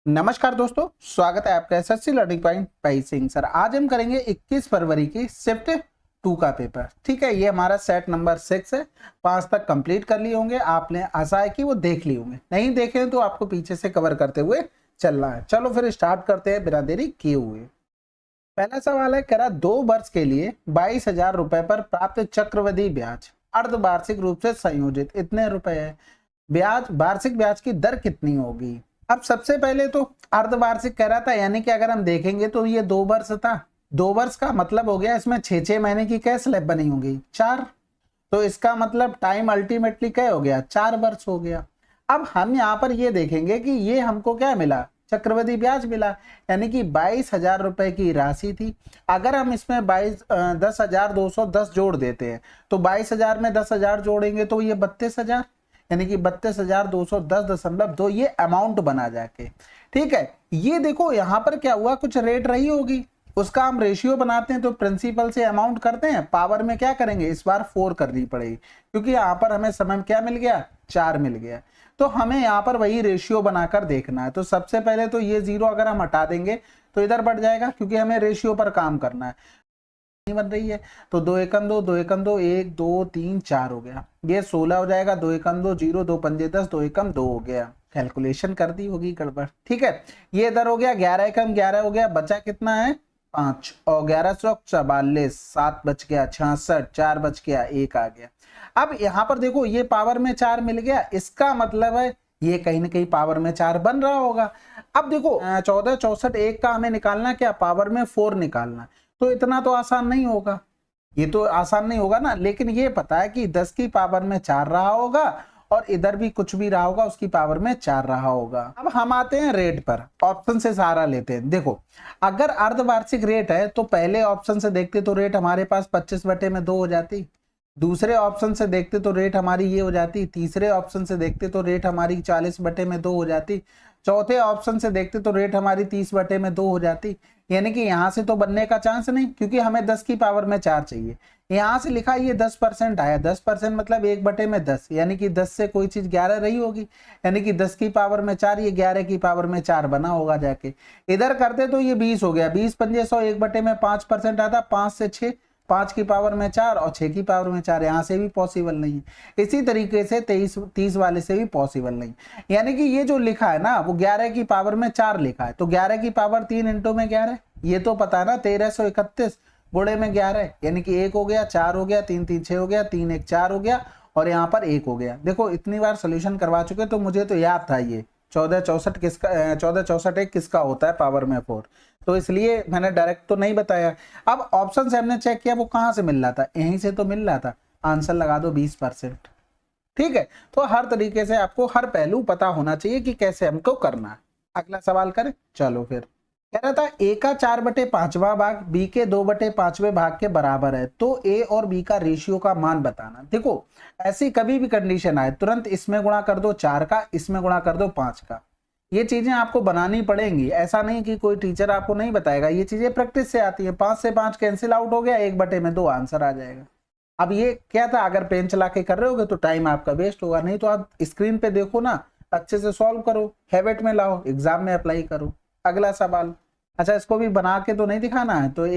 नमस्कार दोस्तों, स्वागत है आपका SSC learning point by Singh sir. आज हम करेंगे 21 फरवरी की शिफ्ट 2 का पेपर। ठीक है, ये हमारा सेट नंबर 6 है। 5 तक कंप्लीट कर लिए होंगे आपने, आशा है कि वो देख लिए होंगे। नहीं देखे तो आपको पीछे से कवर करते हुए चलना है। चलो फिर स्टार्ट करते हैं बिना देरी किए हुए। पहला सवाल है, कह रहा 2 वर्ष के लिए 22,000 रुपए पर प्राप्त चक्रवृद्धि ब्याज अर्धवार्षिक रूप से संयोजित इतने रुपए है। ब्याज वार्षिक ब्याज की दर कितनी होगी। अब सबसे पहले तो अर्धवार्षिक कह रहा था, यानी कि अगर हम देखेंगे तो ये 2 वर्ष था। 2 वर्ष का मतलब हो गया इसमें 6 महीने की क्या स्लैब बनी होगी 4। तो इसका मतलब टाइम अल्टीमेटली क्या हो गया 4 वर्ष हो गया। अब हम यहाँ पर ये देखेंगे कि ये हमको क्या मिला, चक्रवृद्धि ब्याज मिला, यानी कि 22,000 रुपए की राशि थी। अगर हम इसमें 10,210 जोड़ देते हैं तो 22,000 में 10,000 जोड़ेंगे तो ये 32,000, यानी कि 32,210.2 ये अमाउंट बना जाके। ठीक है, ये देखो यहाँ पर क्या हुआ, कुछ रेट रही होगी, उसका हम रेशियो बनाते हैं तो प्रिंसिपल से अमाउंट करते हैं, पावर में क्या करेंगे इस बार 4 करनी पड़ेगी, क्योंकि यहाँ पर हमें समय क्या मिल गया 4 मिल गया। तो हमें यहाँ पर वही रेशियो बनाकर देखना है। तो सबसे पहले तो ये 0 अगर हम हटा देंगे तो इधर बढ़ जाएगा, क्योंकि हमें रेशियो पर काम करना है। बन रही है तो 2 एकम 2, 2 एकम 2, 1 2 3 4 हो गया। ये 16 हो जाएगा, 2 एकम 2 0, 2 पंजे 10, 2 एकम 2 हो गया। कैलकुलेशन कर दी होगी गड़बड़। ठीक है, ये इधर हो गया 11 एकम 11 हो गया, बचा कितना है 5 और 11 चौक 44, 7 बच गया 66, 4 बच गया 1 आ गया। अब यहाँ पर देखो ये पावर में 4 मिल गया, इसका मतलब है ये कहीं ना कहीं पावर में 4 बन रहा होगा। अब देखो 14 64 1 का हमें निकालना क्या, पावर में 4 निकालना। तो इतना तो आसान नहीं होगा, ये तो आसान नहीं होगा ना। लेकिन ये पता है कि 10 की पावर में 4 रहा होगा और इधर भी कुछ भी रहा होगा उसकी पावर में 4 रहा होगा। अब हम आते हैं रेट पर, ऑप्शन से सहारा लेते हैं। देखो अगर अर्धवार्षिक रेट है तो पहले ऑप्शन से देखते तो रेट हमारे पास 25/2 हो जाती, दूसरे ऑप्शन से देखते तो रेट हमारी ये हो जाती, तीसरे ऑप्शन से देखते तो रेट हमारी 40/2 हो जाती, चौथे ऑप्शन से देखते तो रेट हमारी 30/2 हो जाती। यानी कि यहाँ से तो बनने का चांस नहीं, क्योंकि हमें 10 की पावर में 4 चाहिए। यहाँ से लिखा ये 10% आया, 10% मतलब 1/10, यानी कि 10 से कोई चीज 11 रही होगी, यानी कि 10 की पावर में 4 ये 11 की पावर में 4 बना होगा जाके। इधर करते तो ये 20 हो गया, 20 पंजे 100, 1/5% आता, 5 से 6, 5 की पावर में 4 और 6 की पावर में 4, यहाँ से भी पॉसिबल नहीं है। इसी तरीके से 30 वाले से भी पॉसिबल नहीं। यानी कि ये जो लिखा है ना वो 11 की पावर में 4 लिखा है, तो 11 की पावर 3 इंटू में 11, ये तो पता है ना 1331 गुणे में 11, यानी कि 1 हो गया, 4 हो गया, 3 3 6 हो गया, 3 1 4 हो गया और यहाँ पर 1 हो गया। देखो इतनी बार सोल्यूशन करवा चुके तो मुझे तो याद था ये 1464 किसका 1464 1 किसका होता है पावर में 4, तो इसलिए मैंने डायरेक्ट तो नहीं बताया। अब ऑप्शन से हमने चेक किया वो कहां से मिल रहा था, यहीं से तो मिल रहा था। आंसर लगा दो 20%। ठीक है, तो हर तरीके से आपको हर पहलू पता होना चाहिए कि कैसे हमको करना है। अगला सवाल करें, चलो फिर। कह रहा था ए का 4/5वां भाग बी के 2/5वें भाग के बराबर है, तो ए और बी का रेशियो का मान बताना। देखो ऐसी कभी भी कंडीशन आए तुरंत इसमें गुणा कर दो 4 का, इसमें गुणा कर दो 5 का। ये चीजें आपको बनानी पड़ेंगी, ऐसा नहीं कि कोई टीचर आपको नहीं बताएगा, ये चीजें प्रैक्टिस से आती है। 5 से 5 कैंसिल आउट हो गया, 1/2 आंसर आ जाएगा। अब ये क्या था, अगर पेन चला के कर रहे होगे तो टाइम आपका वेस्ट होगा, नहीं तो आप स्क्रीन पे देखो ना, अच्छे से सॉल्व करो, हैबिट में लाओ, एग्जाम में अप्लाई करो। अगला सवाल, अच्छा इसको भी बना के तो नहीं दिखाना है, तो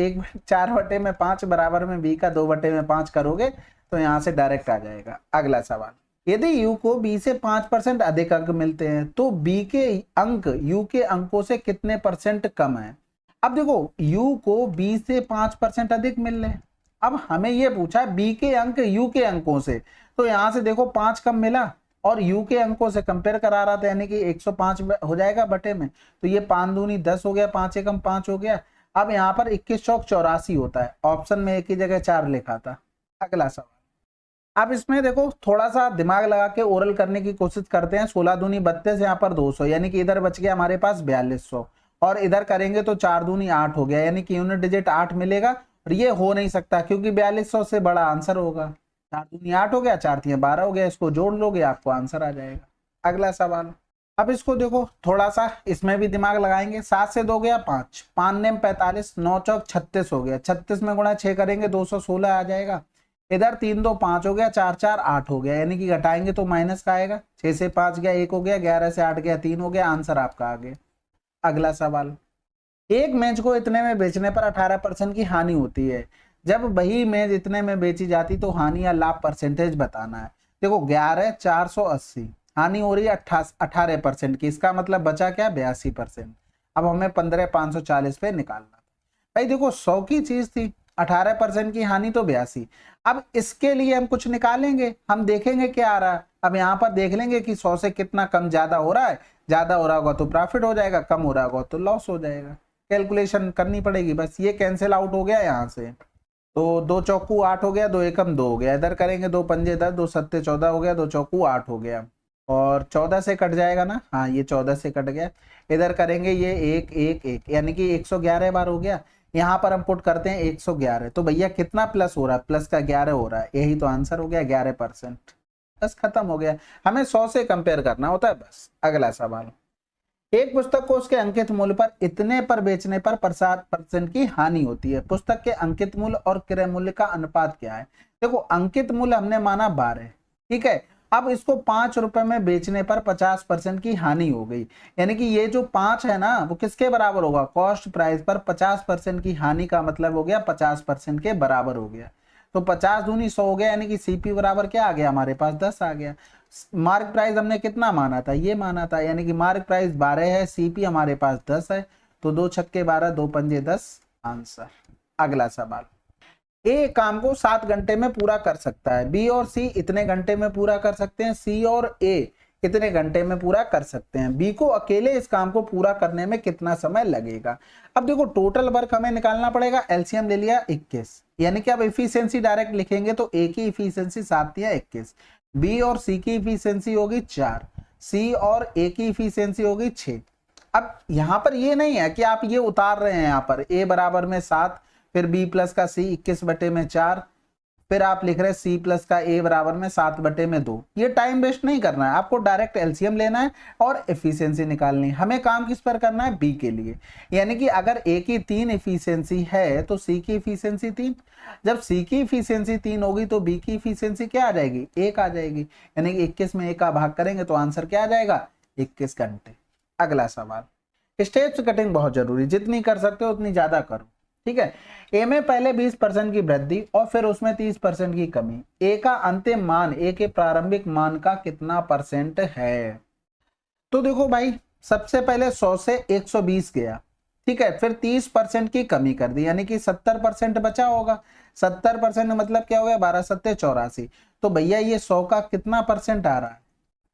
4/5 बराबर में बी का 2/5 करोगे तो यहाँ से डायरेक्ट आ जाएगा। अगला सवाल, यदि यू को बी से 5% अधिक अंक मिलते हैं तो बी के अंक यू के अंकों से कितने परसेंट कम है। अब देखो यू को बी से 5% अधिक मिल रहे हैं, अब हमें यह पूछा बी के अंक यू के अंकों से, तो यहां से देखो 5 कम मिला और यू के अंकों से कंपेयर करा रहा था, यानी कि 105 हो जाएगा बटे में, तो ये 5 दूनी 10 हो गया, 5 एकम 5 हो गया। अब यहाँ पर 21 चौक 84 होता है, ऑप्शन में एक ही जगह 4 लिखा था। अगला सवाल, अब इसमें देखो थोड़ा सा दिमाग लगा के ओरल करने की कोशिश करते हैं। 16 दूनी 32, यहाँ पर 200, यानी कि इधर बच गया हमारे पास 4200, और इधर करेंगे तो 4 दूनी 8 हो गया, यानी कि यूनिट डिजिट 8 मिलेगा। और ये हो नहीं सकता क्योंकि 4200 से बड़ा आंसर होगा। 4 दूनी 8 हो गया, 4 3 12 हो गया, इसको जोड़ लोगे आपको आंसर आ जाएगा। अगला सवाल, अब इसको देखो थोड़ा सा इसमें भी दिमाग लगाएंगे। 7 से 2 गया 5, 5 नेम 45, 9 चौक 36 हो गया, 36 में गुणा 6 करेंगे 216 आ जाएगा। इधर 3 2 5 हो गया, 4 4 8 हो गया, यानी कि घटाएंगे तो माइनस का आएगा। 6 से 5 गया 1 हो गया, 11 से 8 गया 3 हो गया, आंसर आपका आ गया। अगला सवाल, एक मेज को इतने में बेचने पर 18% की हानि होती है, जब वही मेज इतने में बेची जाती तो हानि या लाभ परसेंटेज बताना है। देखो 11,480 हानि हो रही है 18% की, इसका मतलब बचा क्या 82%। अब हमें 15,540 पे निकालना। भाई देखो 100 की चीज थी, 18% की हानि तो 82। अब इसके लिए हम कुछ निकालेंगे, हम देखेंगे क्या आ रहा है। अब यहाँ पर देख लेंगे कि 100 से कितना कम ज्यादा हो रहा है, ज्यादा हो रहा होगा तो प्रॉफिट हो जाएगा, कम हो रहा होगा तो लॉस हो जाएगा। कैलकुलेशन करनी पड़ेगी, बस ये कैंसिल आउट हो गया यहाँ से, तो 2 चौकू 8 हो गया, 2 एकम 2 हो गया, इधर करेंगे 2 पंजे 10, 2 सत्ते 14 हो गया, 2 चौकू 8 हो गया, और 14 से कट जाएगा ना, हाँ ये 14 से कट गया। इधर करेंगे ये 1 1 1 यानी कि 111 बार हो गया। यहाँ पर हम पुट करते हैं 111, तो भैया कितना प्लस हो रहा है, प्लस का 11 हो रहा है, यही तो आंसर हो गया 11%। बस खत्म हो गया, हमें 100 से कंपेयर करना होता है बस। अगला सवाल, एक पुस्तक को उसके अंकित मूल्य पर इतने पर बेचने पर 7% की हानि होती है, पुस्तक के अंकित मूल्य और क्रय मूल्य का अनुपात क्या है। देखो अंकित मूल्य हमने माना 12, ठीक है, अब इसको 5 रुपए में बेचने पर 50% की हानि हो गई, यानी कि ये जो 5 है ना वो किसके बराबर होगा, कॉस्ट प्राइस पर 50% की हानि का मतलब हो गया 50% के बराबर हो गया। तो 50 दूनी 100 हो गया, यानी कि सीपी बराबर क्या आ गया हमारे पास 10 आ गया। मार्क प्राइस हमने कितना माना था, ये माना था, यानी कि मार्क प्राइस 12 है, सीपी हमारे पास 10 है, तो 2 छक्के 12, 2 पंजे 10 आंसर। अगला सवाल, ए काम को 7 घंटे में पूरा कर सकता है, बी और सी इतने घंटे में पूरा कर सकते हैं, सी और ए कितने घंटे में पूरा कर सकते हैं, बी को अकेले इस काम को पूरा करने में कितना समय लगेगा। अब देखो टोटल वर्क हमें निकालना पड़ेगा, एलसीएम ले लिया 21, यानी कि अब इफिशियंसी डायरेक्ट लिखेंगे तो ए की इफिशियंसी 7 या 21, बी और सी की इफिशियंसी होगी 4, सी और ए की इफिशियंसी होगी 6। अब यहां पर ये नहीं है कि आप ये उतार रहे हैं, यहाँ पर ए बराबर में 7, फिर बी प्लस का सी 21/4, फिर आप लिख रहे सी प्लस का ए बराबर में 7/2। ये टाइम वेस्ट नहीं करना है, आपको डायरेक्ट एलसीएम लेना है और एफिशिएंसी निकालनी है। हमें काम किस पर करना है, बी के लिए, यानी कि अगर ए की 3 एफिशिएंसी है तो सी की एफिशिएंसी 3, जब सी की एफिशिएंसी 3 होगी तो बी की एफिशिएंसी क्या आ जाएगी, 1 आ जाएगी, यानी कि 21 में 1 का भाग करेंगे तो आंसर क्या आ जाएगा 21 घंटे। अगला सवाल, स्टेप्स कटिंग बहुत जरूरी, जितनी कर सकते हो उतनी ज्यादा करो, ठीक है। ए में पहले 20% की वृद्धि और फिर उसमें 30% की कमी, ए का अंतिम मान ए के प्रारंभिक मान का कितना परसेंट है। तो देखो भाई सबसे पहले 100 से 120 गया, ठीक है, फिर 30% की कमी कर दी, यानी कि 70% बचा होगा। 70% मतलब क्या हो गया, 12 सत्ते 84, तो भैया ये 100 का कितना परसेंट आ रहा है।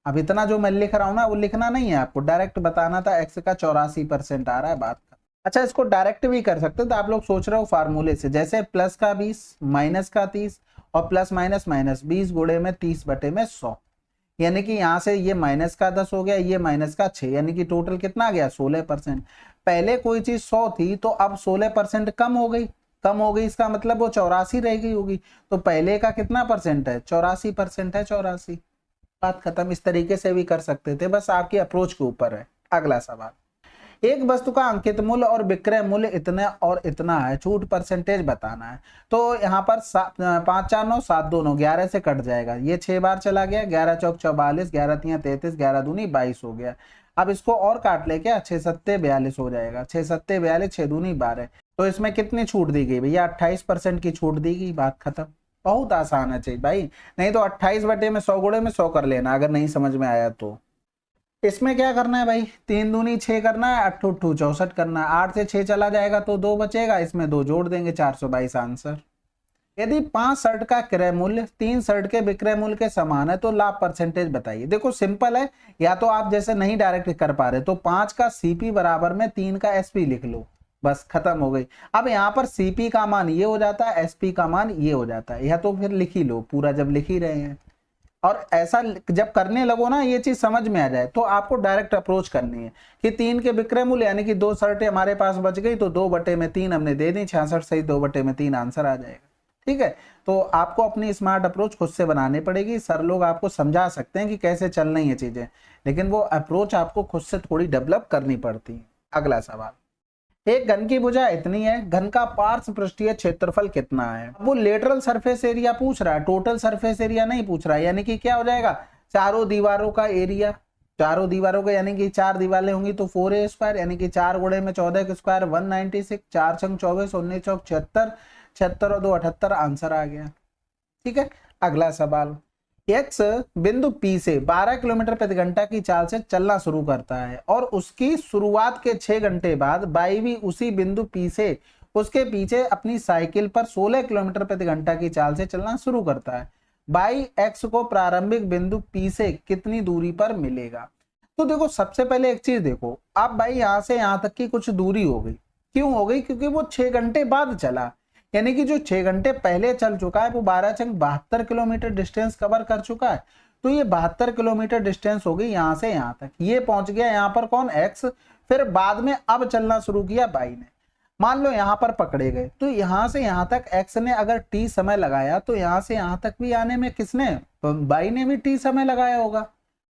अब इतना जो मैं लिख रहा हूं ना वो लिखना नहीं है, आपको डायरेक्ट बताना था, एक्स का 84% आ रहा है बात का। अच्छा इसको डायरेक्ट भी कर सकते हो, तो आप लोग सोच रहे हो फार्मूले से, जैसे प्लस का 20 माइनस का 30 और प्लस माइनस माइनस 20 गुणे में 30/100, यानी कि यहाँ से ये माइनस का 10 हो गया, ये माइनस का 6, यानी कि टोटल कितना आ गया 16%। पहले कोई चीज 100 थी तो अब 16% कम हो गई, कम हो गई इसका मतलब वो 84 रह गई होगी, तो पहले का कितना परसेंट है 84% है, 84, बात खत्म। इस तरीके से भी कर सकते थे, बस आपकी अप्रोच के ऊपर है। अगला सवाल, एक वस्तु का अंकित मूल्य और विक्रय मूल्य इतना और इतना है, छूट परसेंटेज बताना है। तो यहाँ पर 5 4 9 7 2 9 11 से कट जाएगा, ये 6 बार चला गया, 11 चौक 44, 11 3 33, 11 दूनी 22 हो गया। अब इसको और काट ले क्या, 6 सत्ते 42 हो जाएगा, 6 सत्ते 42, 6 दूनी 12, तो इसमें कितनी छूट दी गई भैया 28% की छूट दी गई, बात खत्म। बहुत आसान है चाहिए भाई, नहीं तो 28/100 गुणे में 100 कर लेना अगर नहीं समझ में आया तो। इसमें क्या करना है भाई, 3 दूनी 6 करना है, 8 8 64 करना है, 8 से 6 चला जाएगा तो 2 बचेगा, इसमें 2 जोड़ देंगे, 422 आंसर। यदि 5 शर्ट का क्रय मूल्य 3 शर्ट के विक्रय मूल्य के समान है तो लाभ परसेंटेज बताइए। देखो सिंपल है, या तो आप जैसे नहीं डायरेक्ट कर पा रहे तो 5 का सीपी बराबर में 3 का एसपी लिख लो, बस खत्म हो गई। अब यहाँ पर सीपी का मान ये हो जाता है, एसपी का मान ये हो जाता है, या तो फिर लिख ही लो पूरा जब लिख ही रहे हैं। और ऐसा जब करने लगो ना ये चीज समझ में आ जाए तो आपको डायरेक्ट अप्रोच करनी है कि 3 के विक्रय मूल्य यानी कि 2 शर्टें हमारे पास बच गई तो 2/3 हमने दे दी, 66 सही 2/3 आंसर आ जाएगा, ठीक है। तो आपको अपनी स्मार्ट अप्रोच खुद से बनानी पड़ेगी, सर लोग आपको समझा सकते हैं कि कैसे चलनी है चीजें, लेकिन वो अप्रोच आपको खुद से थोड़ी डेवलप करनी पड़ती है। अगला सवाल, एक घन की भुजा इतनी है, घन का पार्श्व पृष्ठीय क्षेत्रफल कितना है। वो लेटरल सरफेस एरिया पूछ रहा है, टोटल सरफेस एरिया नहीं पूछ रहा है, यानी कि क्या हो जाएगा चारों दीवारों का एरिया, चारों दीवारों के यानी कि 4 दीवारें होंगी तो 4a स्क्वायर, यानी कि 4 गुणे में 14 के स्क्वायर 196, 4 छंग 24, 19 चौक 76, 76 और 2 78, आंसर आ गया। ठीक है, अगला सवाल, एक्स बिंदु P से 12 किलोमीटर प्रति घंटा की चाल से चलना शुरू करता है और उसकी शुरुआत के 6 घंटे बाद बाई भी उसी बिंदु P से उसके पीछे अपनी साइकिल पर 16 किलोमीटर प्रति घंटा की चाल से चलना शुरू करता है। बाई एक्स को प्रारंभिक बिंदु P से कितनी दूरी पर मिलेगा? तो देखो सबसे पहले एक चीज देखो, अब भाई यहां से यहां तक की कुछ दूरी हो गई। क्यों हो गई? क्योंकि वो 6 घंटे बाद चला, यानी कि जो 6 घंटे पहले चल चुका है वो 12 चंग 72 किलोमीटर डिस्टेंस कवर कर चुका है। तो ये 72 किलोमीटर डिस्टेंस हो गई यहां से यहां तक। ये पहुंच गया यहां पर कौन? एक्स। फिर बाद में अब चलना शुरू किया बाई ने। मान लो यहां पर पकड़े गए तो यहां से यहां तक एक्स ने अगर टी समय लगाया तो यहां से यहां तक भी आने में किसने? बाई ने भी टी समय लगाया होगा।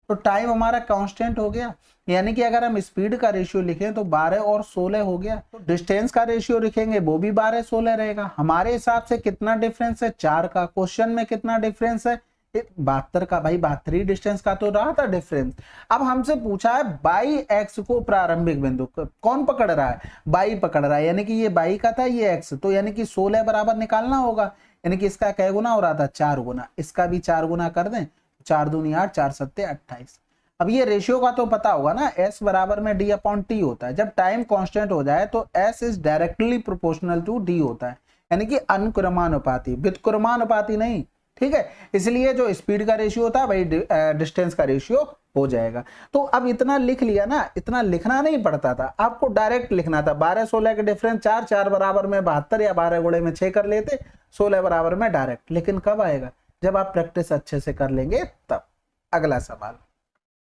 तो टाइम हमारा कांस्टेंट हो गया, यानी कि अगर हम स्पीड का रेशियो लिखें तो 12 और 16 हो गया। तो डिस्टेंस का रेशियो लिखेंगे वो भी 12 16 रहेगा। हमारे हिसाब से कितना डिफरेंस है? 4 का। क्वेश्चन में कितना डिफरेंस है? 72 का। भाई 72 डिस्टेंस का तो रहा था डिफरेंस। अब हमसे पूछा है बाई एक्स को प्रारंभिक बिंदु कौन पकड़ रहा है? बाई पकड़ रहा है, यानी कि ये बाई का था ये एक्स, तो यानी कि 16 बराबर निकालना होगा। यानी कि इसका कै गुना हो रहा था? 4 गुना। इसका भी 4 गुना कर दें, 4 दूनी 8, 4 सत्ते 28। अब ये रेशियो का तो पता होगा ना, S बराबर में D अपॉन T होता है। जब टाइम कांस्टेंट हो जाए तो S is directly proportional to D होता है, यानी कि अनुक्रमानुपाती, व्युत्क्रमानुपाती नहीं। ठीक है, इसलिए जो स्पीड का रेशियो होता है भाई डिस्टेंस का रेशियो हो जाएगा। तो अब इतना लिख लिया ना, इतना लिखना नहीं पड़ता था, आपको डायरेक्ट लिखना था। 12 16 के डिफरेंस 4, 4 बराबर में 72 या 12 गुणे में 6 कर लेते, 16 बराबर में डायरेक्ट। लेकिन कब आएगा? जब आप प्रैक्टिस अच्छे से कर लेंगे तब। अगला सवाल,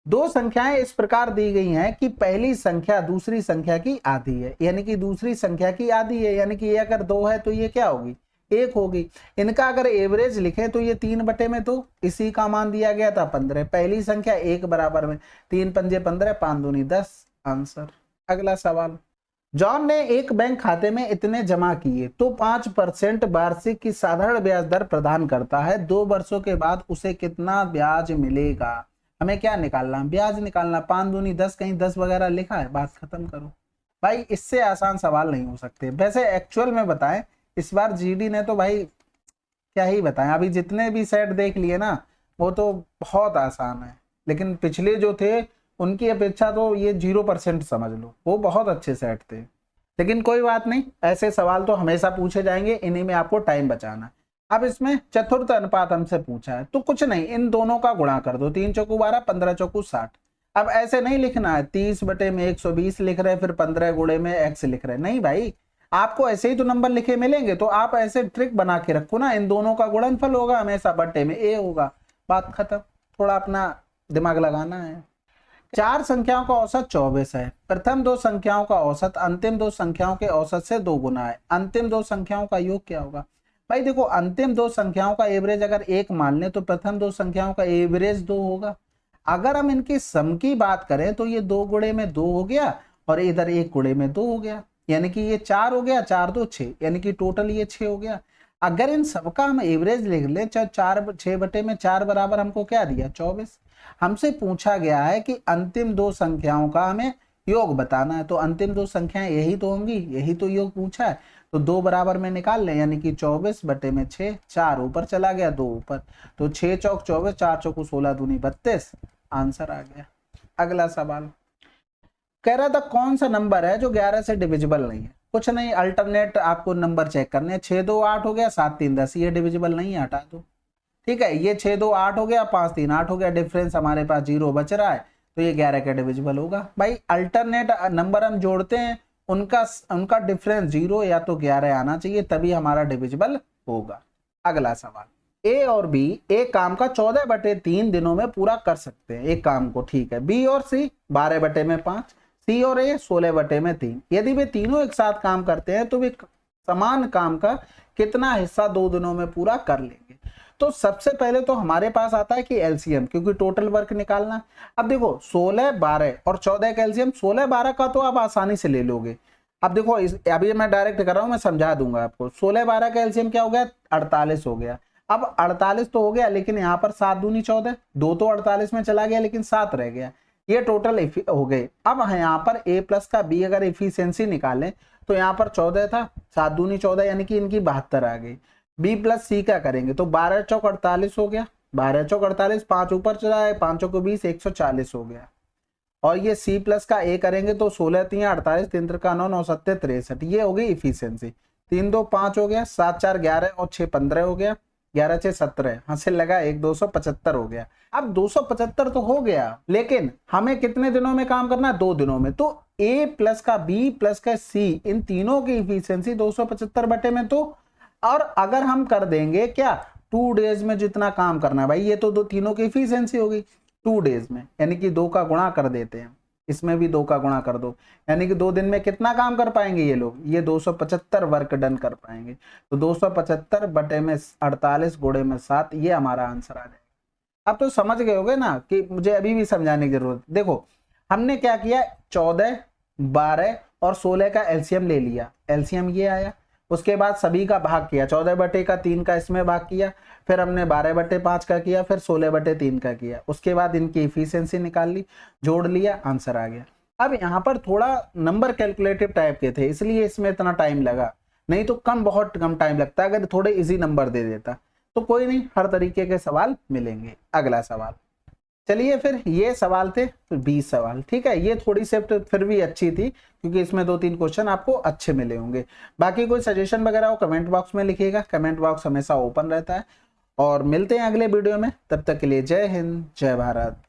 दो संख्याएं इस प्रकार दी गई हैं कि पहली संख्या दूसरी संख्या की आधी है, यानी कि दूसरी संख्या की आधी है, यानी कि ये अगर 2 है तो ये क्या होगी? 1 होगी। इनका अगर एवरेज लिखे तो ये 3/2, इसी का मान दिया गया था 15। पहली संख्या 1 बराबर में 3 पंजे 15, 5 दूनी 10, आंसर। अगला सवाल, जॉन ने एक बैंक खाते में इतने जमा किए तो 5% वार्षिक की साधारण ब्याज दर प्रदान करता है। 2 वर्षों के बाद उसे कितना ब्याज मिलेगा? हमें क्या निकालना? ब्याज निकालना। 5 दूनी 10, कहीं 10 वगैरह लिखा है? बात खत्म करो भाई, इससे आसान सवाल नहीं हो सकते। वैसे एक्चुअल में बताएं, इस बार जीडी ने तो भाई क्या ही बताएं, अभी जितने भी सेट देख लिए ना वो तो बहुत आसान है, लेकिन पिछले जो थे उनकी अपेक्षा तो ये 0% समझ लो, वो बहुत अच्छे सेट थे। लेकिन कोई बात नहीं, ऐसे सवाल तो हमेशा पूछे जाएंगे, इन्हीं में आपको टाइम बचाना। अब इसमें चतुर्थ अनुपात हमसे पूछा है, तो कुछ नहीं, इन दोनों का गुणा कर दो। 3 चौकू 12, 15 चौकू 60। अब ऐसे नहीं लिखना है 30/120 लिख रहे फिर 15 गुणे में x लिख रहे, नहीं भाई, आपको ऐसे ही तो नंबर लिखे मिलेंगे। तो आप ऐसे ट्रिक बना के रखो ना, इन दोनों का गुणनफल होगा हमेशा, बट्टे में a होगा, बात खत्म। थोड़ा अपना दिमाग लगाना है। 4 संख्याओं का औसत 24 है। प्रथम 2 संख्याओं का औसत अंतिम 2 संख्याओं के औसत से 2 गुना है। अंतिम 2 संख्याओं का योग क्या होगा? भाई देखो, अंतिम 2 संख्याओं का एवरेज अगर 1 मान ले तो प्रथम 2 संख्याओं का एवरेज 2 होगा। अगर हम इनकी सम की बात करें तो ये 2 गुणे में 2 हो गया और इधर 1 गुणे में 2 हो गया, यानी कि ये 4 हो गया, 4 2 6, यानी कि टोटल ये 6 हो गया। अगर इन सबका हम एवरेज लिख लें, 6/4 बराबर हमको क्या दिया? 24। हमसे पूछा गया है कि अंतिम 2 संख्याओं का हमें योग बताना है, तो अंतिम 2 संख्याएं यही तो होंगी, यही तो योग पूछा है। तो 2 बराबर में निकाल लें, यानी कि 24/6, 4 ऊपर चला गया 2 ऊपर, तो 6 चौक 24, 4 चौकू 16 दूनी 32, आंसर आ गया। अगला सवाल कह रहा था कौन सा नंबर है जो 11 से डिविजिबल नहीं है? कुछ नहीं, अल्टरनेट आपको नंबर चेक करने। 6 2 8 हो गया, 7 3 10, ये डिविजिबल नहीं है, हटा दो। ठीक है, ये 6 2 8 हो गया, 5 3 8 हो गया, डिफरेंस हमारे पास 0 बच रहा है, तो ये 11 का डिविजिबल होगा। भाई अल्टरनेट नंबर हम जोड़ते हैं, उनका डिफरेंस 0 या तो 11 आना चाहिए, तभी हमारा डिविजिबल होगा। अगला सवाल, ए और बी एक काम का 14/3 दिनों में पूरा कर सकते हैं, एक काम को, ठीक है। बी और सी 12/5, सी और ए 16/3। यदि वे तीनों एक साथ काम करते हैं तो वे समान काम का कितना हिस्सा 2 दिनों में पूरा कर लेंगे? तो सबसे पहले तो हमारे पास आता है कि एलसीएम, क्योंकि टोटल वर्क निकालना। अब देखो 16 12 और 14 का एलसीएम, 16 12 का तो आप आसानी से ले लोगे। अब देखो अभी मैं डायरेक्ट कर रहा हूं, मैं समझा दूंगा आपको। 16 12 का एलसीएम क्या हो गया? 48 हो गया। अब 48 तो हो गया, लेकिन यहाँ पर 7 दूनी 14, 2 तो 48 में चला गया लेकिन 7 रह गया, ये टोटल हो गए। अब यहाँ पर a प्लस का b अगर इफिशियंसी निकालें तो यहाँ पर 14 था, 7 दूनी 14 यानी कि इनकी 72 आ गई। b प्लस c का करेंगे तो 12 चौक 48 हो गया, 12 चौक 48, 5 ऊपर चला है, 5 चौक 20, 140 हो गया। और ये c प्लस का a करेंगे तो 16 3 48, 3 का 9, 9 7 63, ये हो गई इफिशियंसी। 3 2 5 हो गया, 7 4 11 और 6 15 हो गया, 11 6 17, हासिल लगा 1 275 हो गया। अब 275 तो हो गया, लेकिन हमें कितने दिनों में काम करना है? 2 दिनों में। तो a प्लस का b प्लस का c इन तीनों की इफिशियंसी 275 बटे में, तो और अगर हम कर देंगे क्या 2 डेज में जितना काम करना है भाई, ये तो दो तीनों की इफिशियंसी हो गई 2 डेज में, यानी कि 2 का गुणा कर देते हैं, इसमें भी 2 का गुणा कर दो, यानी कि 2 दिन में कितना काम कर पाएंगे ये लोग? ये 275 वर्क डन कर पाएंगे। तो 275 बटे में 48 गुणे में 7, ये हमारा आंसर आ जाएगा। अब तो समझ गए होगे ना कि मुझे अभी भी समझाने की जरूरत। देखो हमने क्या किया, 14 12 और 16 का एलसीएम ले लिया, एलसीएम ये आया। उसके बाद सभी का भाग किया, 14 बटे का 3 का इसमें भाग किया, फिर हमने 12 बटे 5 का किया, फिर 16 बटे 3 का किया। उसके बाद इनकी इफिशियंसी निकाल ली, जोड़ लिया, आंसर आ गया। अब यहाँ पर थोड़ा नंबर कैलकुलेटिव टाइप के थे इसलिए इसमें इतना टाइम लगा, नहीं तो बहुत कम टाइम लगता अगर थोड़े इजी नंबर दे देता। तो कोई नहीं, हर तरीके के सवाल मिलेंगे। अगला सवाल, चलिए फिर ये सवाल थे, फिर 20 सवाल। ठीक है, ये थोड़ी शिफ्ट फिर भी अच्छी थी क्योंकि इसमें 2-3 क्वेश्चन आपको अच्छे मिले होंगे। बाकी कोई सजेशन वगैरह हो कमेंट बॉक्स में लिखिएगा, कमेंट बॉक्स हमेशा ओपन रहता है। और मिलते हैं अगले वीडियो में, तब तक के लिए जय हिंद जय भारत।